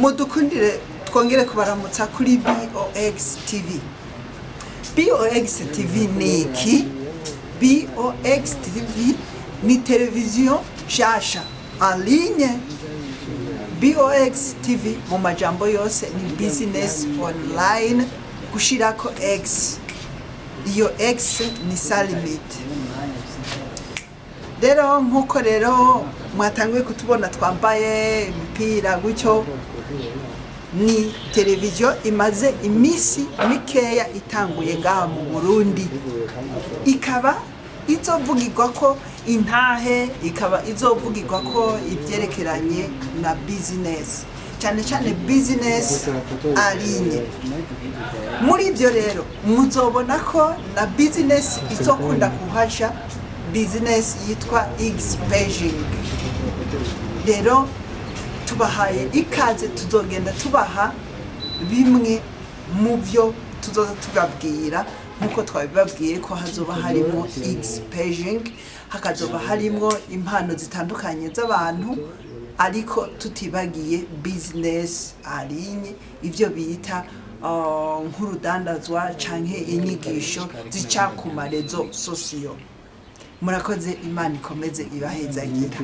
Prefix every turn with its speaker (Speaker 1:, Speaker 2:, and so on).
Speaker 1: mudukundire twongere kubaramutsa kuri BOX TV. BOX TV ni iki? BOX TV ni televiziyo nshasha en ligne. BOX TV mu majambo yose ni business online gushirako X. Iyo X ni salimit. Rero nkuko rero mwatanguye kutubona twambaye imipira gutyo, ni televiziyo imaze imisi mikeya itanguye ngaha mu Burundi, ikaba izovugirwa ko intahe, ikaba izovugirwa ko ibyerekeranye na business, cyane business alinye. Muri ibyo rero muzobona ko na business izokunda kuhasha, business yitwa X-Paging. Rero tubahaye ikaze, tuzogenda tubaha bimwe mu byo tuzoza tubabwira, nkuko twabibabwiye ko hazoba harimo X-Paging, hakazoba harimo impano zitandukanye z'abantu, ariko tutibagiye business alinye, ivyo bita nk'urudandazwa canke inyigisho zica ku marezo sosiyo. Murakoze, Imana ikomeze ibahezagira.